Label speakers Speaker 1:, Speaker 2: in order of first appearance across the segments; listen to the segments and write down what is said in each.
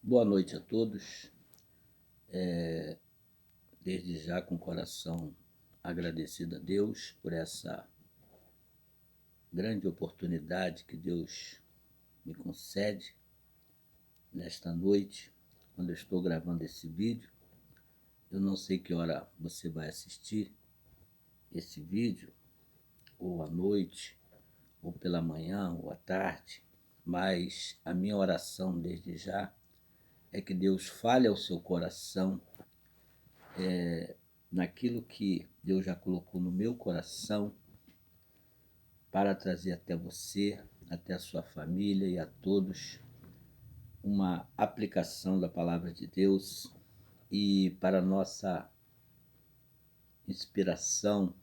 Speaker 1: Boa noite a todos. Desde já com o coração agradecido a Deus por essa grande oportunidade que Deus me concede nesta noite, quando eu estou gravando esse vídeo. Eu não sei que hora você vai assistir esse vídeo, ou à noite, ou pela manhã, ou à tarde, mas a minha oração desde já é que Deus fale ao seu coração naquilo que Deus já colocou no meu coração para trazer até você, até a sua família e a todos uma aplicação da palavra de Deus e para nossa inspiração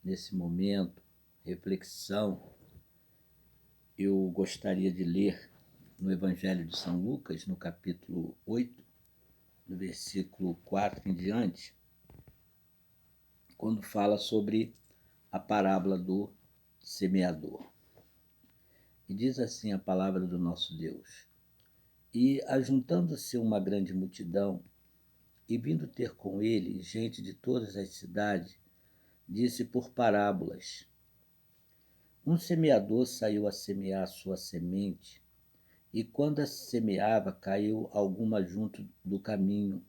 Speaker 1: nesse momento, reflexão. Eu gostaria de ler no Evangelho de São Lucas, no capítulo 8, no versículo 4 em diante, quando fala sobre a parábola do semeador. E diz assim a palavra do nosso Deus: E ajuntando-se uma grande multidão, e vindo ter com ele gente de todas as cidades, disse por parábolas: Um semeador saiu a semear a sua semente, e quando a semeava, caiu alguma junto do caminho,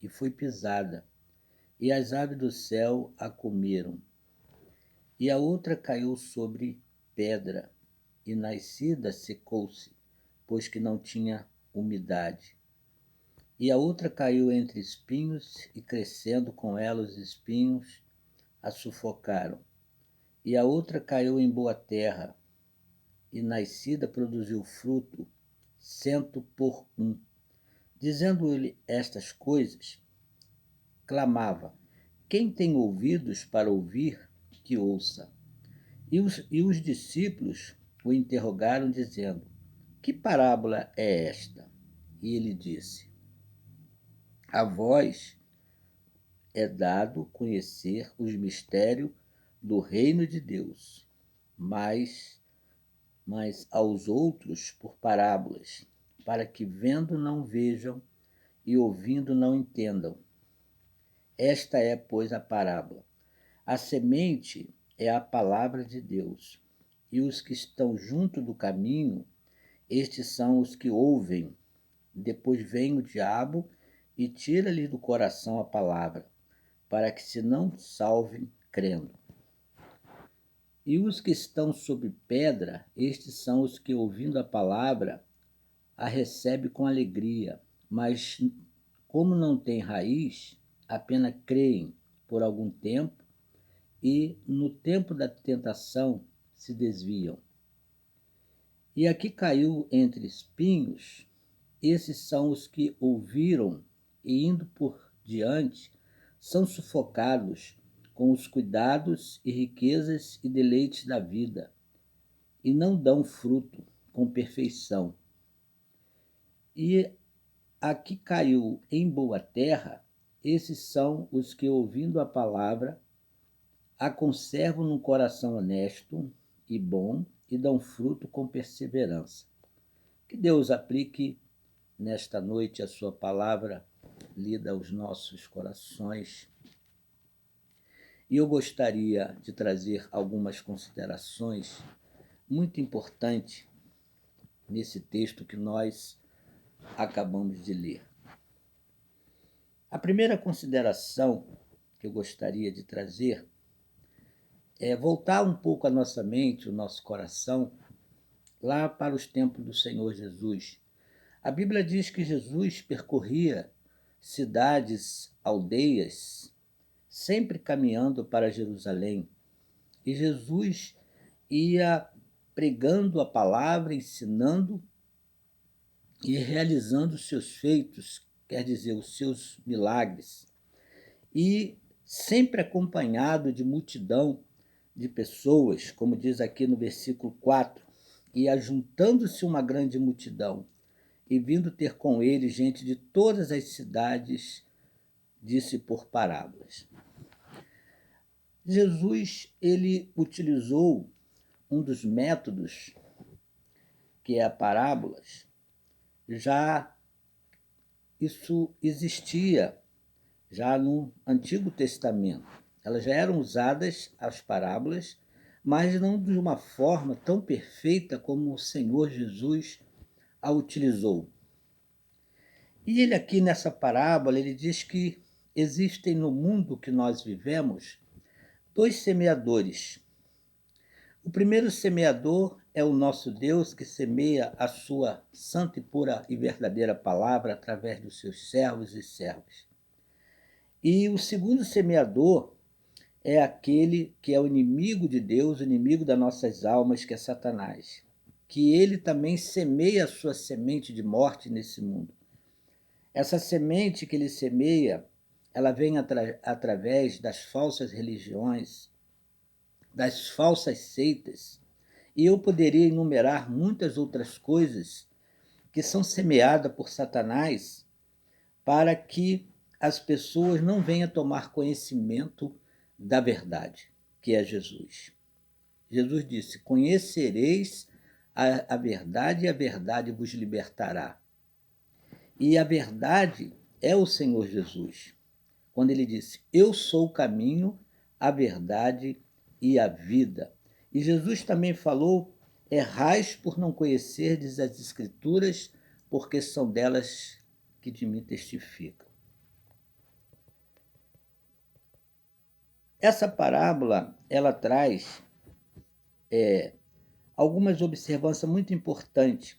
Speaker 1: e foi pisada, e as aves do céu a comeram. E a outra caiu sobre pedra, e nascida secou-se, pois que não tinha umidade. E a outra caiu entre espinhos, e crescendo com ela os espinhos, a sufocaram. E a outra caiu em boa terra, e nascida produziu fruto, 100 por 1. Dizendo-lhe estas coisas, clamava: Quem tem ouvidos para ouvir, que ouça. E os discípulos o interrogaram, dizendo: Que parábola é esta? E ele disse: A vós é dado conhecer os mistérios do reino de Deus, mas aos outros por parábolas, para que vendo não vejam e ouvindo não entendam. Esta é, pois, a parábola. A semente é a palavra de Deus, e os que estão junto do caminho, estes são os que ouvem. Depois vem o diabo e tira-lhe do coração a palavra, para que se não salvem crendo. E os que estão sob pedra, estes são os que, ouvindo a palavra, a recebem com alegria, mas como não têm raiz, apenas creem por algum tempo e, no tempo da tentação, se desviam. E aqui caiu entre espinhos, esses são os que ouviram e, indo por diante, são sufocados com os cuidados e riquezas e deleites da vida, e não dão fruto com perfeição. E aqui caiu em boa terra, esses são os que, ouvindo a palavra, a conservam num coração honesto e bom e dão fruto com perseverança. Que Deus aplique nesta noite a sua palavra lida aos nossos corações. E eu gostaria de trazer algumas considerações muito importantes nesse texto que nós acabamos de ler. A primeira consideração que eu gostaria de trazer é voltar um pouco a nossa mente, o nosso coração, lá para os tempos do Senhor Jesus. A Bíblia diz que Jesus percorria cidades, aldeias, sempre caminhando para Jerusalém. E Jesus ia pregando a palavra, ensinando e realizando os seus feitos, quer dizer, os seus milagres. E sempre acompanhado de multidão de pessoas, como diz aqui no versículo 4, e ajuntando-se uma grande multidão, e vindo ter com ele gente de todas as cidades, disse por parábolas. Jesus, ele utilizou um dos métodos, que é a parábolas, já isso existia já no Antigo Testamento. Elas já eram usadas, as parábolas, mas não de uma forma tão perfeita como o Senhor Jesus a utilizou. E ele aqui nessa parábola, ele diz que existem no mundo que nós vivemos dois semeadores. O primeiro semeador é o nosso Deus, que semeia a sua santa e pura e verdadeira palavra através dos seus servos e servas. E o segundo semeador é aquele que é o inimigo de Deus, o inimigo das nossas almas, que é Satanás. Que ele também semeia a sua semente de morte nesse mundo. Essa semente que ele semeia, ela vem através das falsas religiões, das falsas seitas, e eu poderia enumerar muitas outras coisas que são semeadas por Satanás para que as pessoas não venham tomar conhecimento da verdade, que é Jesus. Jesus disse: conhecereis a verdade e a verdade vos libertará. E a verdade é o Senhor Jesus, quando ele disse: eu sou o caminho, a verdade e a vida. E Jesus também falou: errais por não conhecerdes as Escrituras, porque são delas que de mim testificam. Essa parábola, ela traz algumas observâncias muito importantes.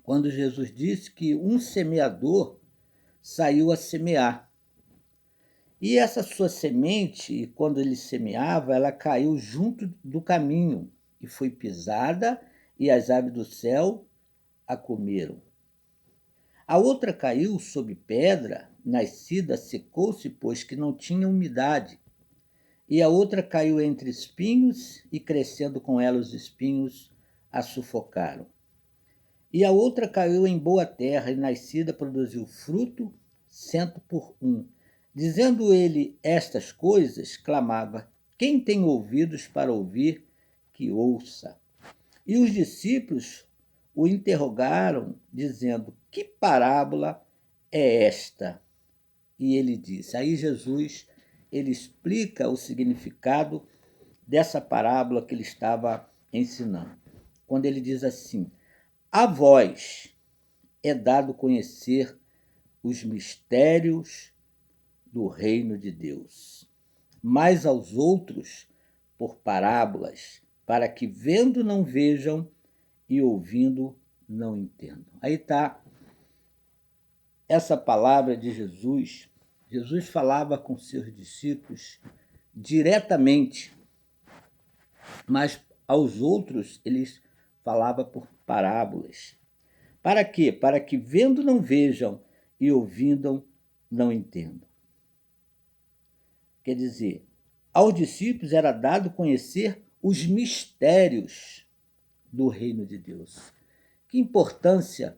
Speaker 1: Quando Jesus disse que um semeador saiu a semear. E essa sua semente, quando ele semeava, ela caiu junto do caminho e foi pisada, e as aves do céu a comeram. A outra caiu sob pedra, nascida, secou-se, pois que não tinha umidade. E a outra caiu entre espinhos, e crescendo com ela os espinhos a sufocaram. E a outra caiu em boa terra, e nascida produziu fruto, 100 por 1. Dizendo ele estas coisas, clamava: quem tem ouvidos para ouvir, que ouça. E os discípulos o interrogaram, dizendo: que parábola é esta? E ele disse. Aí Jesus, ele explica o significado dessa parábola que ele estava ensinando. Quando ele diz assim: a vós é dado conhecer os mistérios do reino de Deus, mas aos outros por parábolas, para que vendo não vejam e ouvindo não entendam. Aí está essa palavra de Jesus. Jesus falava com seus discípulos diretamente, mas aos outros eles falava por parábolas. Para quê? Para que vendo não vejam e ouvindo não entendam. Quer dizer, aos discípulos era dado conhecer os mistérios do reino de Deus. Que importância,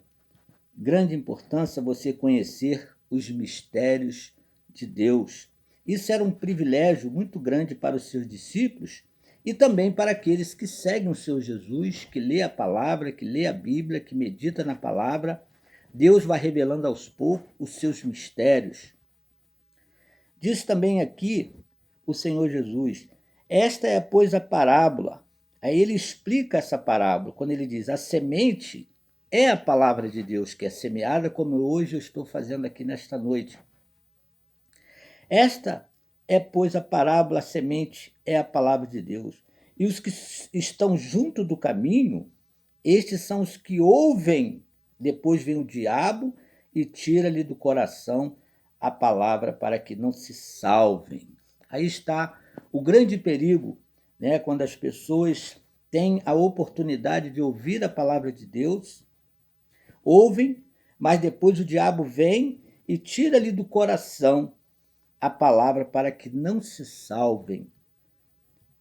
Speaker 1: grande importância, você conhecer os mistérios de Deus. Isso era um privilégio muito grande para os seus discípulos e também para aqueles que seguem o seu Jesus, que lê a palavra, que lê a Bíblia, que medita na palavra. Deus vai revelando aos poucos os seus mistérios. Diz também aqui o Senhor Jesus: esta é, pois, a parábola. Aí ele explica essa parábola, quando ele diz: a semente é a palavra de Deus que é semeada, como hoje eu estou fazendo aqui nesta noite. Esta é, pois, a parábola, a semente é a palavra de Deus. E os que estão junto do caminho, estes são os que ouvem, depois vem o diabo e tira-lhe do coração a palavra para que não se salvem. Aí está o grande perigo, né, quando as pessoas têm a oportunidade de ouvir a palavra de Deus, ouvem, mas depois o diabo vem e tira-lhe do coração a palavra para que não se salvem,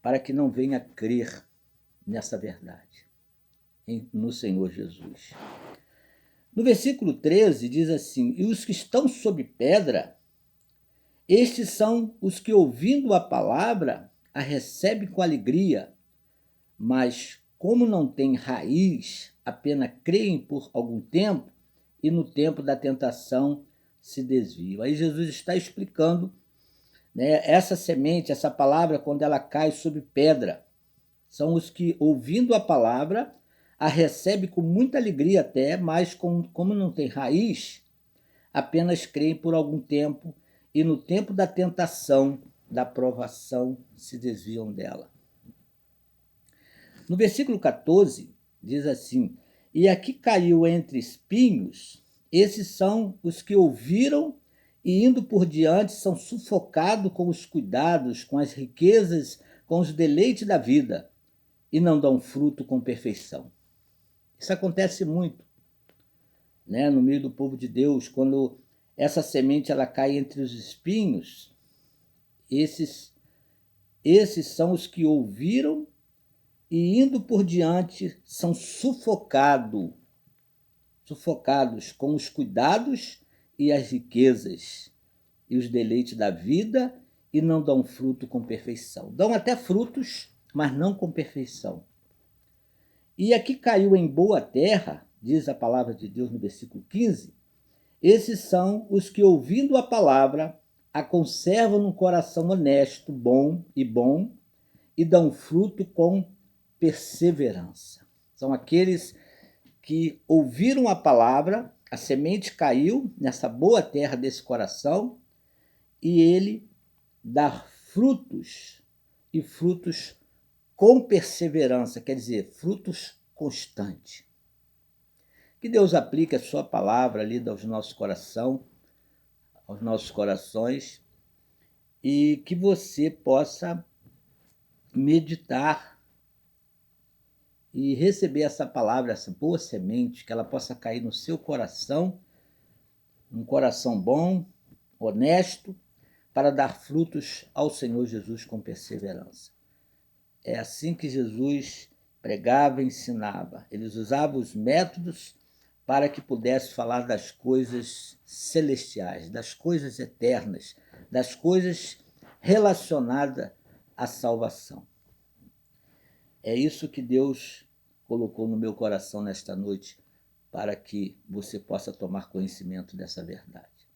Speaker 1: para que não venha a crer nessa verdade, no Senhor Jesus. No versículo 13 diz assim: e os que estão sob pedra, estes são os que, ouvindo a palavra, a recebem com alegria, mas como não têm raiz, apenas creem por algum tempo, e no tempo da tentação se desviam. Aí Jesus está explicando, né, essa semente, essa palavra, quando ela cai sobre pedra, são os que, ouvindo a palavra, a recebem com muita alegria até, mas como não tem raiz, apenas creem por algum tempo e no tempo da tentação, da provação, se desviam dela. No versículo 14, diz assim: e aqui caiu entre espinhos, esses são os que ouviram e, indo por diante, são sufocados com os cuidados, com as riquezas, com os deleites da vida, e não dão fruto com perfeição. Isso acontece muito, né, no meio do povo de Deus, quando essa semente ela cai entre os espinhos. Esses são os que ouviram e, indo por diante, são sufocados com os cuidados e as riquezas e os deleites da vida, e não dão fruto com perfeição. Dão até frutos, mas não com perfeição. E aqui caiu em boa terra, diz a palavra de Deus no versículo 15, esses são os que, ouvindo a palavra, a conservam num coração honesto, bom, e dão fruto com perseverança. São aqueles que ouviram a palavra, a semente caiu nessa boa terra desse coração, e ele dá frutos, e frutos com perseverança, quer dizer, frutos constantes. Que Deus aplique a sua palavra ali aos nossos corações, e que você possa meditar e receber essa palavra, essa boa semente, que ela possa cair no seu coração, um coração bom, honesto, para dar frutos ao Senhor Jesus com perseverança. É assim que Jesus pregava e ensinava. Eles usavam os métodos para que pudesse falar das coisas celestiais, das coisas eternas, das coisas relacionadas à salvação. É isso que Deus colocou no meu coração nesta noite, para que você possa tomar conhecimento dessa verdade.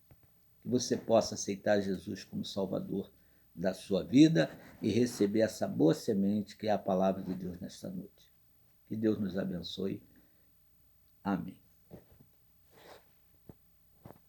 Speaker 1: Que você possa aceitar Jesus como Salvador da sua vida e receber essa boa semente que é a palavra de Deus nesta noite. Que Deus nos abençoe. Amém.